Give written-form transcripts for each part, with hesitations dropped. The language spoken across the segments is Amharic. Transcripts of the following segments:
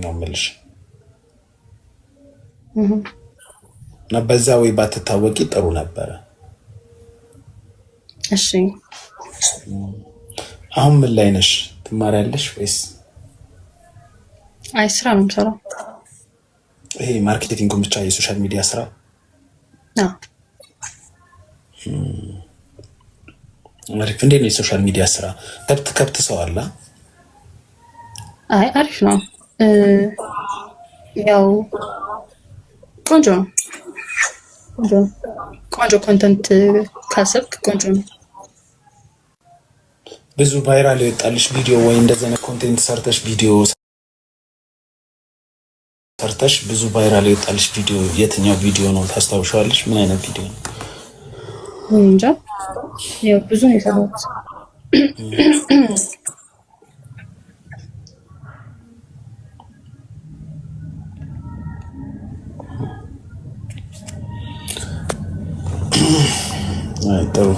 ነው የምልሽ እና በዛ ወይ ባትታወቂ ጥሩ ነበረ። እሺ አሁን ምን ላይ ነሽ? ትማሪያለሽ ወይስ? አይ ስራ ነው የምሰራው። ይሄ ማርኬቲንግ ብቻ የሶሻል ሚዲያ ስራ? አዎ። አሪፍ። እንዴት ነው የሶሻል ሚዲያ ስራ? ከብት ሰው አለ? አይ አሪፍ ነው። ያው ቆንጆ ነው። ቆንጆ ኮንተንት ካሰብክ ቆንጆ ነው። ብዙ ቫይራል የወጣልሽ ቪዲዮ ወይ እንደዚህ አይነት ኮንቴንት ሰርተሽ ብዙ ቫይራል የወጣልሽ ቪዲዮ የትኛው ቪዲዮ ነው ታስታውሻለሽ? ምን አይነት ቪዲዮ ነው? እንጃ ያው ብዙ ነው የሰራሁት። አይ ጥሩ።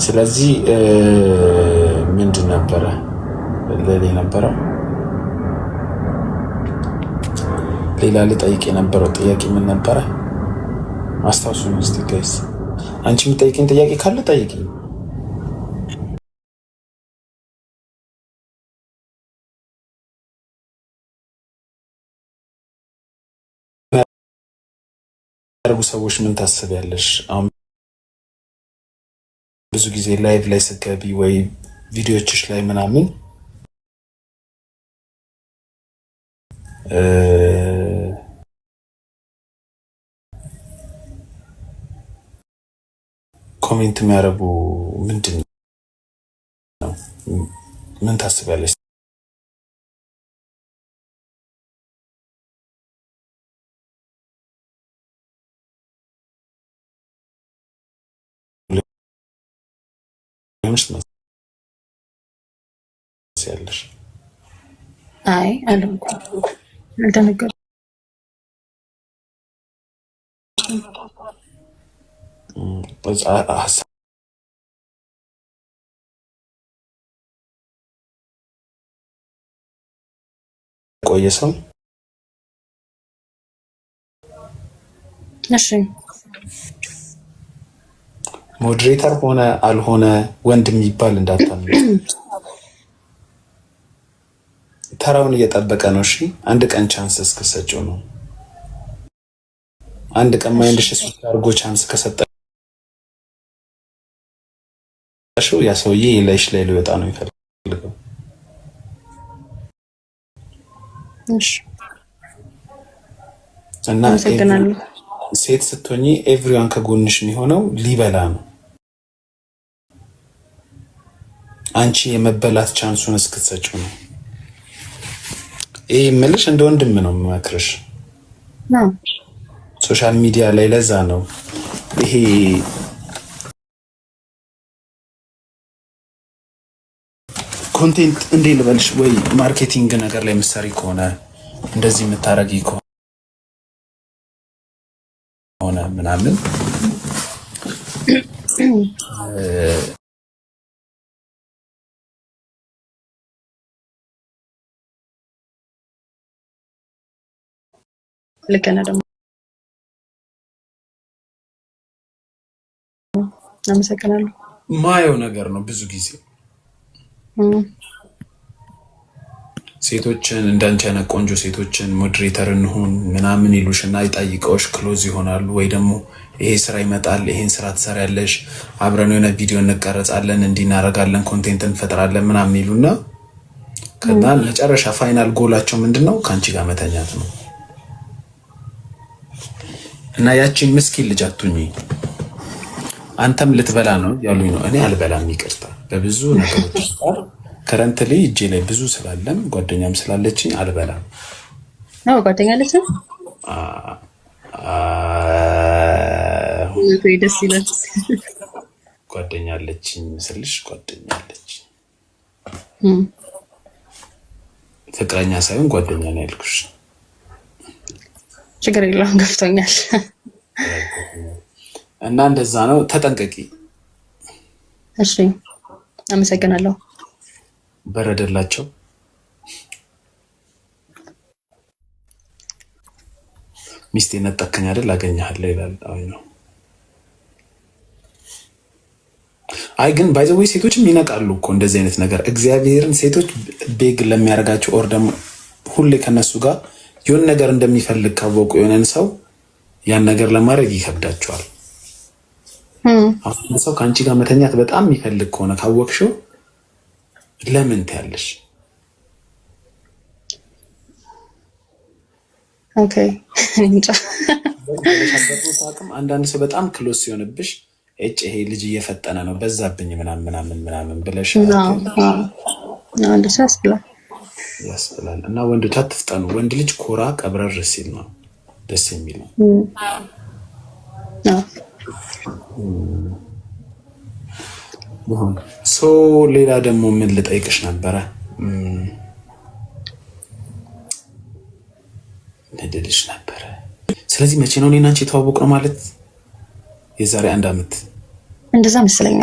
ስለዚህ ምንድን ነበረ ሌላ ልጠይቅ የነበረው ጥያቄ ምን ነበረ? አስታውሱኝ እስቲ ጋይስ። አንቺ የምትጠይቂኝ ጥያቄ ካለ ጠይቂኝ። ያደርጉ ሰዎች ምን ታስቢያለሽ? አሁን ብዙ ጊዜ ላይቭ ላይ ስትገቢ ወይ ቪዲዮዎችሽ ላይ ምናምን ኮሜንት የሚያደርጉ ምንድን ነው? ምን ታስቢያለሽ? ያለሽ አይ አልደነገርኩም። ቆየ ሰው እሺ ሞዴሬተር ሆነ አልሆነ ወንድ የሚባል እንዳታምኝ። ተራውን እየጠበቀ ነው። እሺ አንድ ቀን ቻንስ እስከሰጪው ነው። አንድ ቀን ማይንድሽ እሱ አድርጎ ቻንስ ከሰጠሽው ያ ሰውዬ ላይሽ ላይ ሊወጣ ነው የሚፈልገው። እሺ እና ሴት ስትሆኚ ኤቭሪዋን ከጎንሽ የሚሆነው ሊበላ ነው። አንቺ የመበላት ቻንሱን እስክትሰጪው ነው። ይሄ የምልሽ እንደ ወንድም ነው የምመክርሽ። ሶሻል ሚዲያ ላይ ለዛ ነው ይሄ ኮንቴንት እንዴ ልበልሽ ወይ ማርኬቲንግ ነገር ላይ ምሳሪ ከሆነ እንደዚህ የምታረጊ ከሆነ ምናምን ልከና ደግሞ አመሰግናለሁ። ማየው ነገር ነው ብዙ ጊዜ ሴቶችን እንዳንቺ አይነት ቆንጆ ሴቶችን ሞዴሬተር እንሁን ምናምን ይሉሽና ይጠይቀውሽ ክሎዝ ይሆናሉ። ወይ ደግሞ ይሄ ስራ ይመጣል፣ ይሄን ስራ ትሰሪያለሽ፣ አብረን የሆነ ቪዲዮ እንቀረጻለን፣ እንዲናረጋለን፣ ኮንቴንት እንፈጥራለን ምናምን ይሉና ከዛ መጨረሻ ፋይናል ጎላቸው ምንድነው? ካንቺ ጋር መተኛት ነው። እና ያቺን ምስኪን ልጅ አትሁኚ። አንተም ልትበላ ነው ያሉኝ ነው። እኔ አልበላም፣ ይቅርታ። በብዙ ነገሮች ጋር ከረንትሊ እጄ ላይ ብዙ ስላለም ጓደኛም ስላለችኝ አልበላም። ነው ጓደኛ አለች? ደስ ይላል። ጓደኛ አለችኝ ምስልሽ፣ ጓደኛ አለች። ፍቅረኛ ሳይሆን ጓደኛ ነው ያልኩሽ። ችግር የለውም ገብቶኛል። እና እንደዛ ነው፣ ተጠንቀቂ። እሺ አመሰግናለሁ። በረደላቸው። ሚስቴ ነጠከኝ አይደል አገኘሃለሁ ይላል። አይ ነው። አይ ግን ባይዘዌ ሴቶችም ይነቃሉ እኮ እንደዚህ አይነት ነገር እግዚአብሔርን ሴቶች ቤግ ለሚያደርጋቸው ኦር ደግሞ ሁሌ ከነሱ ጋር የሆነ ነገር እንደሚፈልግ ካወቁ የሆነን ሰው ያን ነገር ለማድረግ ይከብዳቸዋል። አሁን ሰው ከአንቺ ጋር መተኛት በጣም የሚፈልግ ከሆነ ካወቅሽው ለምን ትያለሽ? ኦኬ አንዳንድ ሰው በጣም ክሎስ ሲሆንብሽ እጭ ይሄ ልጅ እየፈጠነ ነው በዛብኝ ምናምን ብለሽ ያስብላል። እና ወንዶች አትፍጠኑ። ወንድ ልጅ ኮራ ቀብረር ሲል ነው ደስ የሚል ነው። ሌላ ደግሞ ምን ልጠይቅሽ ነበረ? ልልሽ ነበረ። ስለዚህ መቼ ነው እኔና አንቺ የተዋወቅ ነው ማለት? የዛሬ 1 ዓመት እንደዛ መሰለኝ።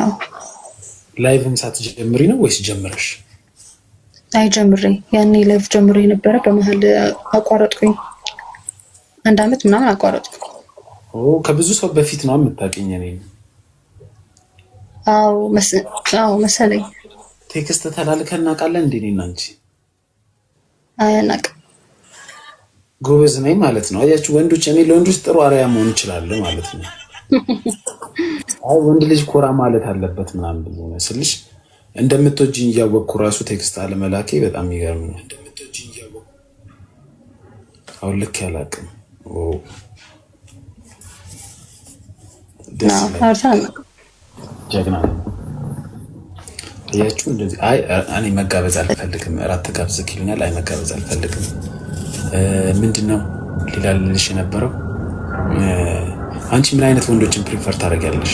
ላይቭም ሳትጀምሪ ነው ወይስ ጀምረሽ? አይ ጀምሬ፣ ያኔ ላይቭ ጀምሬ ነበረ። በመሀል አቋረጥኩኝ። 1 ዓመት ምናምን አቋረጥኩ። ከብዙ ሰው በፊት ነው የምታውቂኝ እኔ? አዎ መሰለኝ። ቴክስት ተላልከን እናውቃለን እንዴ እኔና አንቺ? አያናቅ ጎበዝ ነኝ ማለት ነው። አያችሁ ወንዶች፣ እኔ ለወንዶች ጥሩ አርአያ መሆን እችላለሁ ማለት ነው። አይ ወንድ ልጅ ኮራ ማለት አለበት ምናምን ብሎ ነው ስልሽ እንደምትወጂኝ እያወቅኩ ራሱ ቴክስት አለመላኬ በጣም ይገርም ነው። አሁን ልክ ያላቅም ጀግና እያችሁ እንደዚህ። አይ እኔ መጋበዝ አልፈልግም፣ እራት ተጋብዘክ ይሉኛል። አይ መጋበዝ አልፈልግም። ምንድነው ሌላ ልልሽ የነበረው? አንቺ ምን አይነት ወንዶችን ፕሪፈር ታደርጊያለሽ?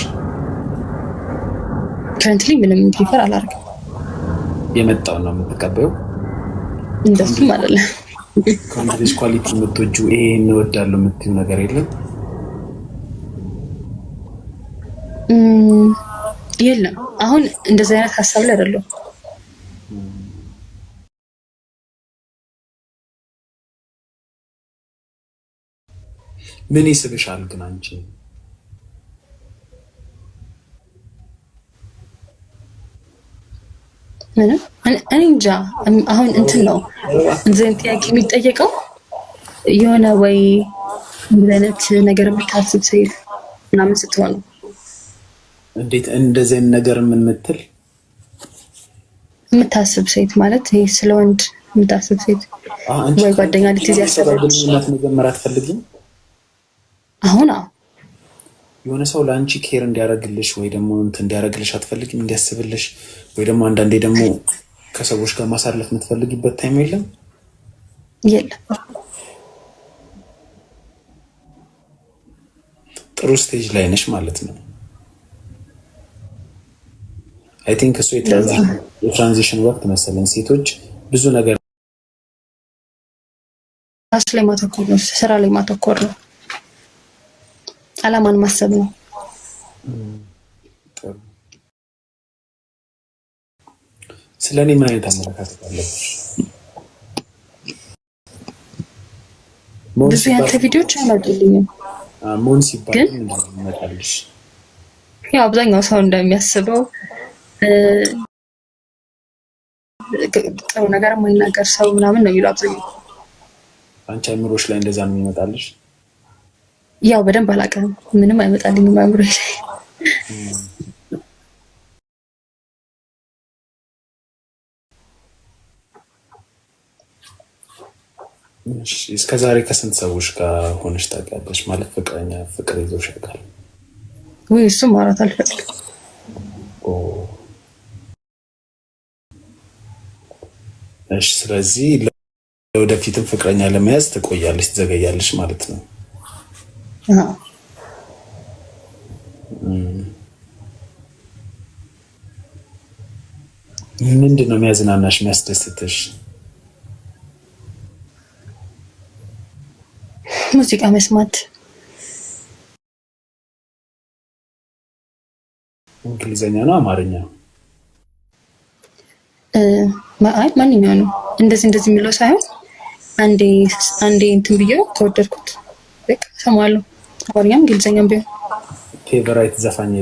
ከረንትሊ ምንም ፕሪፈር አላደርግም። የመጣውን ነው የምትቀበየው? እንደሱም አይደለም። ከወንዶች ኳሊቲ የምትወጂው ይሄ እንወዳለሁ የምትይው ነገር የለም? የለም። አሁን እንደዚህ አይነት ሀሳብ ላይ አይደለሁም። ምን ይስብሻል ግን አንቺ? ምንም እኔ እንጃ። አሁን እንትን ነው እንደዚህ አይነት ጥያቄ የሚጠየቀው የሆነ ወይ እንደነት ነገር የምታስብ ሴት ምናምን ስትሆን። እንዴት እንደዚህ አይነት ነገር የምትል የምታስብ ሴት ማለት ይሄ ስለ ወንድ የምታስብ ሴት ወይ ጓደኛ ልትይዝ ያሰበች መጀመሪያ አትፈልጊም? አሁን የሆነ ሰው ለአንቺ ኬር እንዲያደርግልሽ ወይ ደግሞ እንትን እንዲያደርግልሽ አትፈልጊም? እንዲያስብልሽ ወይ ደግሞ አንዳንዴ ደግሞ ከሰዎች ጋር ማሳለፍ የምትፈልጊበት ታይም የለም? የለም። ጥሩ ስቴጅ ላይ ነሽ ማለት ነው። አይ ቲንክ እሱ የትራንዚሽን ወቅት መሰለኝ። ሴቶች ብዙ ነገር ራስ ላይ ማተኮር ነው፣ ስራ ላይ ማተኮር ነው፣ አላማን ማሰብ ነው። ስለኔ ምን አይነት አመለካከት አለብሽ? ብዙ ያንተ ቪዲዮዎች አይመጡልኝም። ሞን ሲባል ግን እንደምመጣልሽ ያው አብዛኛው ሰው እንደሚያስበው ጥሩ ነገር የማይናገር ሰው ምናምን ነው የሚለው አብዛኛው። አንቺ አእምሮሽ ላይ እንደዛ ነው የሚመጣልሽ? ያው በደንብ አላውቅም፣ ምንም አይመጣልኝም አእምሮዬ ላይ። እስከ ዛሬ ከስንት ሰዎች ጋር ሆነሽ ታውቂያለሽ? ማለት ፍቅረኛ ፍቅር ይዞሽ ያውቃል ወይ? እሱ ማውራት አልፈልግም። እሺ፣ ስለዚህ ለወደፊትም ፍቅረኛ ለመያዝ ትቆያለሽ፣ ትዘገያለሽ ማለት ነው። ምንድን ነው የሚያዝናናሽ፣ የሚያስደስትሽ? ሙዚቃ መስማት። እንግሊዘኛ ነው አማርኛ? አይ ማንኛውንም እንደዚህ የሚለው ሳይሆን አንዴ እንትን ብዬው ከወደድኩት በቃ ሰማዋለሁ። አማርኛም እንግሊዘኛም ቢሆን ፌቨራይት ዘፋኝ